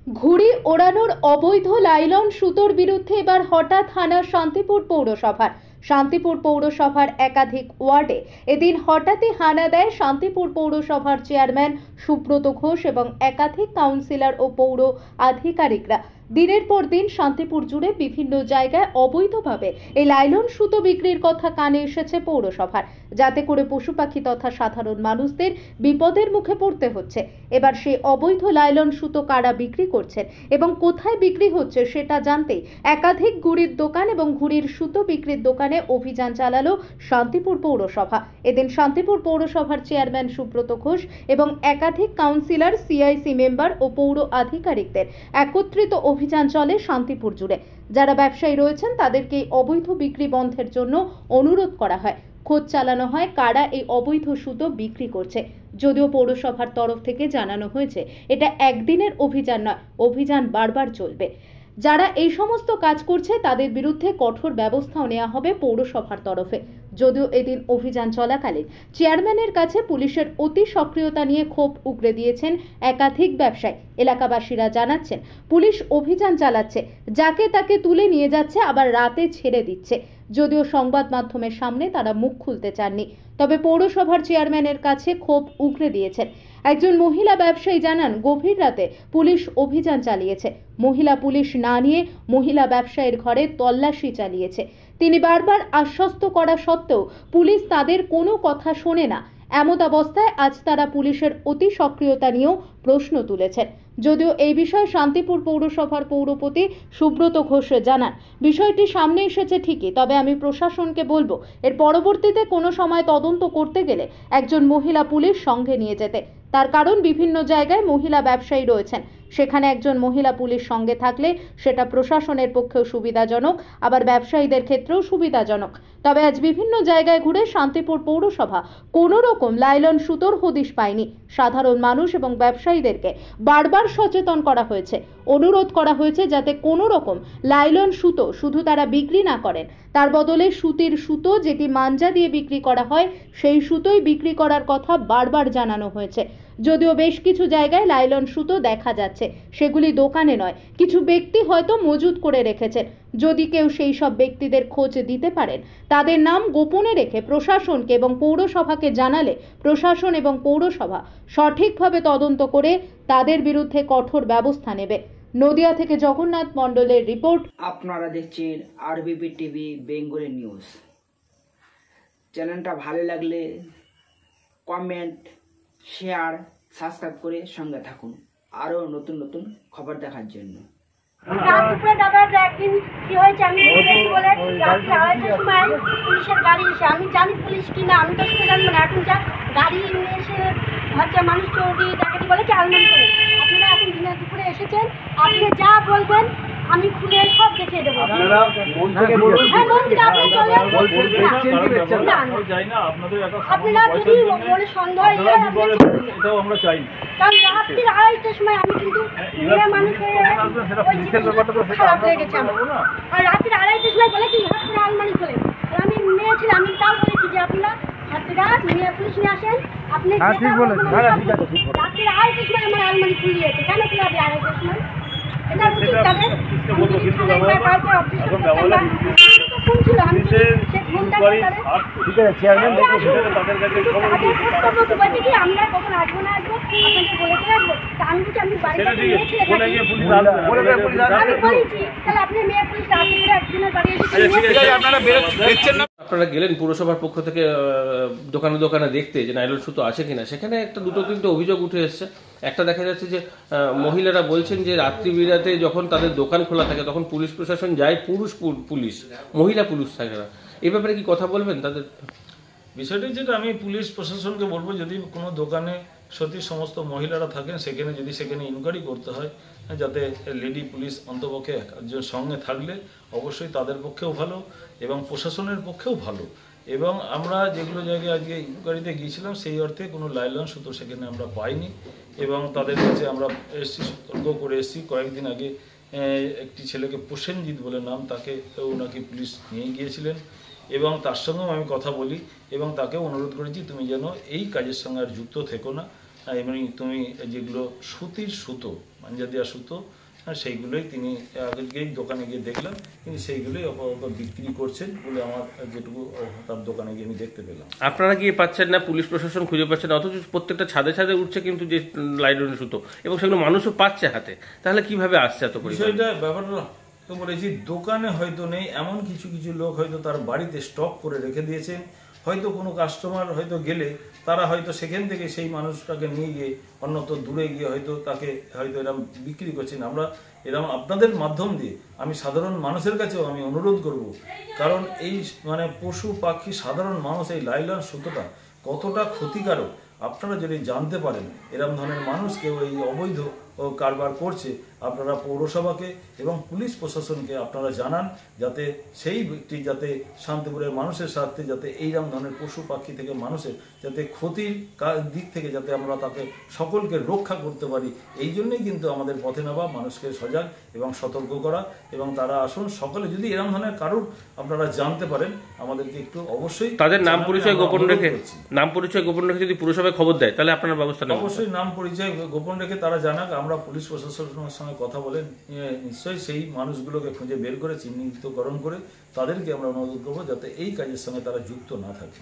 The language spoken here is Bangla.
ঘুড়ি ওড়ানোর অবৈধ লাইলন সুতোর বিরুদ্ধে এবার হঠাৎ হানা শান্তিপুর পৌরসভার একাধিক ওয়ার্ডে এদিন হঠাৎই হানা দেয় শান্তিপুর পৌরসভার চেয়ারম্যান সুব্রত ঘোষ এবং একাধিক কাউন্সিলর ও পৌর আধিকারিকরা। দিনের পর দিন শান্তিপুর জুড়ে বিভিন্ন জায়গায় অবৈধভাবে এই লাইলন সুতো বিক্রির কথা কানে এসেছে পৌরসভার, যাতে করে পশু পাখি তথা সাধারণ মানুষদের বিপদের মুখে পড়তে হচ্ছে। এবার সেই অবৈধ লাইলন সুতো কারা বিক্রি করছেন এবং কোথায় বিক্রি হচ্ছে সেটা জানতে একাধিক ঘুড়ির দোকান এবং ঘুড়ির সুতো বিক্রির দোকানে অভিযান চালালো শান্তিপুর পৌরসভা। এদিন শান্তিপুর পৌরসভার চেয়ারম্যান সুব্রত ঘোষ এবং একাধিক কাউন্সিলর, সিআইসি মেম্বার ও পৌর আধিকারিকদের একত্রিত অভিযান চলে শান্তিপুর জুড়ে। যারা ব্যবসায়ী রয়েছেন তাদেরকে অবৈধ বিক্রি বন্ধের জন্য অনুরোধ করা হয়। খোঁজ চালানো হয় কারা এই অবৈধ সুতো বিক্রি করছে। যদিও পৌরসভার তরফ থেকে জানানো হয়েছে এটা একদিনের অভিযান নয়, অভিযান বারবার চলবে। যারা এই সমস্ত কাজ করছে তাদের বিরুদ্ধে কঠোর ব্যবস্থাও নেওয়া হবে পৌরসভার তরফে। যদিও এদিন অভিযান চলাকালীন চেয়ারম্যানের কাছে পুলিশের অতি সক্রিয়তা নিয়ে ক্ষোভ উগরে দিয়েছেন একাধিক ব্যবসায়ী। এলাকাবাসীরা জানাচ্ছেন পুলিশ অভিযান চালাচ্ছে, যাকে তাকে তুলে নিয়ে যাচ্ছে, আবার রাতে ছেড়ে দিচ্ছে। যদিও সংবাদ মাধ্যমের সামনে তারা মুখ খুলতে চাননি, তবে পৌরসভার চেয়ারম্যানের কাছে ক্ষোভ উগরে দিয়েছেন। একজন মহিলা ব্যবসায়ী জানান, গভীর রাতে পুলিশ অভিযান চালিয়েছে। মহিলা পুলিশ না নিয়ে মহিলা ব্যবসায়ীর ঘরে তল্লাশি চালিয়েছে। তিনি বারবার আশ্বস্ত করা সত্ত্বেও পুলিশ তাদের কোনো কথা শোনে না। এমত অবস্থায় আজ তারা পুলিশের অতি সক্রিয়তা নিয়েও প্রশ্ন তুলেছেন। যদিও এই বিষয়ে শান্তিপুর পৌরসভার পৌরপতি সুব্রত ঘোষ জানান, বিষয়টি সামনে এসেছে ঠিকই, তবে আমি প্রশাসনকে বলবো এর পরবর্তীতে কোনো সময় তদন্ত করতে গেলে একজন মহিলা পুলিশ সঙ্গে নিয়ে যেতে। তার কারণ বিভিন্ন জায়গায় মহিলা ব্যবসায়ী রয়েছেন, সেখানে একজন মহিলা পুলিশ সঙ্গে থাকলে সেটা প্রশাসনের পক্ষেও সুবিধাজনক, আবার ব্যবসায়ীদের ক্ষেত্রেও সুবিধাজনক। তবে আজ বিভিন্ন জায়গায় ঘুরে শান্তিপুর পৌরসভা কোনো রকম লাইলন সুতোর হদিশ পায়নি। সাধারণ মানুষ এবং ব্যবসায়ীদেরকে বারবার সচেতন করা হয়েছে, অনুরোধ করা হয়েছে যাতে কোনো রকম লাইলন সুতো শুধু তারা বিক্রি না করেন, তার বদলে সুতির সুতো যেটি মাঞ্জা দিয়ে বিক্রি করা হয় সেই সুতোই বিক্রি করার কথা বারবার জানানো হয়েছে। যদিও বেশ কিছু জায়গায় লাইলন সুতো দেখা যাচ্ছে, সেগুলি দোকানে নয়, কিছু ব্যক্তি হয়তো মজুত করে রেখেছেন। যদি কেউ সেই সব ব্যক্তিদের খোঁজ দিতে পারেন, তাদের নাম গোপনে রেখে প্রশাসনকে এবং পৌরসভাকে জানালে প্রশাসন এবং পৌরসভা সঠিকভাবে তদন্ত করে তাদের বিরুদ্ধে কঠোর ব্যবস্থা নেবে। নদিয়া থেকে জগন্নাথ মণ্ডলের রিপোর্ট। আপনারা দেখছেন আরবিপি টিভি বেঙ্গলি নিউজ। চ্যানেলটা ভালো লাগলে কমেন্ট, শেয়ার, সাবস্ক্রাইব করে সঙ্গে থাকুন আরও নতুন নতুন খবর দেখার জন্য। দাদা একদিন কি হয়েছে আমি বলেছি বলে রাত্রি 2:30টার সময় পুলিশের গাড়ি এসে, আমি জানি পুলিশ কিনা, আমি তো সেটা জানি না, এখন যা গাড়ি নিয়ে এসে হচ্ছে মানুষ চৌরি ডাকাতি বলেছে আলমারি করে। আপনারা এখন দিনের দুপুরে এসেছেন, আপনি যা বলবেন আমি খুলে সব দেখিয়ে দেবো। হ্যাঁ, মন থেকে আপনি চলে আপনারা যদি মনে সন্দেহ কারণ রাত্রি 2:30টার সময় আমি কিন্তু মানুষের খারাপ হয়ে গেছে আমার। আর রাত্রি 2:30টার সময় বলেছি হাতটা আলমারি খোলে, আমি মেয়ে ছিলাম, আমি তাও বলেছি যে আপনারা হাতটা নিয়ে পুলিশ নিয়ে আসেন। আপনি রাত্রি 2:30টার সময় আমার আলমারি খুলিয়েছে, কেন খুলাবে 2:30টার সময়? এটা উচিত তাদের শুনছিল আমি সে ফোনটা কি আমরা কখন আসবো না আসবো আপনাকে বলেতে রাখবো। আমি বলছি আমি বাড়িতে বলেছি তাহলে আপনি মেয়ে পুলিশ রাত্রে একদিনের বাড়ি এসে আপনারা গেলেন পুরসভার পক্ষ থেকে দোকানে দোকানে দেখতে যে নাইলন সুতো আছে কিনা, সেখানে একটা দুটো তিনটে অভিযোগ উঠে এসছে। একটা দেখা যাচ্ছে যে মহিলারা বলছেন যে রাত্রি বিরাতে যখন তাদের দোকান খোলা থাকে তখন পুলিশ প্রশাসন যায়, পুলিশ মহিলা পুলিশ থাকে না। এই ব্যাপারে কি কথা বলবেন তাদের? বিষয়টি যেটা আমি পুলিশ প্রশাসনকে বলবো, যদি কোনো দোকানে সত্যি সমস্ত মহিলারা থাকেন সেখানে ইনকোয়ারি করতে হয়, যাতে লেডি পুলিশ অন্তপক্ষে একজন সঙ্গে থাকলে অবশ্যই তাদের পক্ষেও ভালো এবং প্রশাসনের পক্ষেও ভালো। এবং আমরা যেগুলো জায়গায় আজকে ইনকোয়ারিতে গিয়েছিলাম সেই অর্থে কোনো লাইলন সুতো সেখানে আমরা পাইনি এবং তাদের কাছে আমরা এসছি, সতর্ক করে এসছি। কয়েকদিন আগে একটি ছেলেকে প্রসেনজিৎ বলে নাম, তাকেও নাকি পুলিশ নিয়ে গিয়েছিলেন এবং তার সঙ্গেও আমি কথা বলি এবং তাকেও অনুরোধ করেছি তুমি যেন এই কাজের সঙ্গে আর যুক্ত থেকো না, এবং তুমি যেগুলো সুতির সুতো মাঞ্জা দেওয়া সুতো সেইগুলোই তিনি আগেই দোকানে গিয়ে দেখলাম তিনি সেইগুলোই আপাতত বিক্রি করছেন বলে আমার যেটুকু তার দোকানে গিয়ে আমি দেখতে পেলাম। আপনারা গিয়ে পাচ্ছেন না, পুলিশ প্রশাসন খুঁজে পাচ্ছেন না, অথচ প্রত্যেকটা ছাদে ছাদে উঠছে কিন্তু যে লাইলনের সুতো, এবং সেগুলো মানুষও পাচ্ছে হাতে, তাহলে কিভাবে আসছে এত পরিমাণ? বিষয়টা ব্যাপারটা তো বলেছি, দোকানে হয়তো নেই, এমন কিছু কিছু লোক হয়তো তার বাড়িতে স্টক করে রেখে দিয়েছেন। হয়তো কোনো কাস্টমার হয়তো গেলে তারা হয়তো সেখান থেকে সেই মানুষটাকে নিয়ে গিয়ে অন্যত্র দূরে গিয়ে হয়তো তাকে হয়তো এরকম বিক্রি করছেন। আমরা এরকম আপনাদের মাধ্যম দিয়ে আমি সাধারণ মানুষের কাছেও আমি অনুরোধ করব, কারণ এই মানে পশু পাখি সাধারণ মানুষ এই লাইলন সুতোটা কতটা ক্ষতিকারক আপনারা যদি জানতে পারেন, এরকম ধরনের মানুষ কেউ এই অবৈধ কারবার করছে, আপনারা পৌরসভাকে এবং পুলিশ প্রশাসনকে আপনারা জানান, যাতে সেই ব্যক্তি যাতে শান্তিপুরের মানুষের স্বার্থে যাতে এইরকম ধরনের পশু পাখি থেকে মানুষের যাতে ক্ষতির দিক থেকে যাতে আমরা তাকে সকলকে রক্ষা করতে পারি। এই জন্যই কিন্তু আমাদের পথে নেওয়া, মানুষকে সজাগ এবং সতর্ক করা, এবং তারা আসুন সকলে যদি এরকম ধরনের কারোর আপনারা জানতে পারেন আমাদেরকে একটু অবশ্যই তাদের নাম পরিচয় গোপন রেখে যদি পুরসভায় খবর দেয় তাহলে আপনার ব্যবস্থা নেবেন? অবশ্যই নাম পরিচয় গোপন রেখে তারা জানাক, আমরা পুলিশ প্রশাসনের সঙ্গে কথা বলে নিশ্চয়ই সেই মানুষগুলোকে খুঁজে বের করে চিহ্নিতকরণ করে তাদেরকে আমরা অনুরোধ করবো যাতে এই কাজের সঙ্গে তারা যুক্ত না থাকে।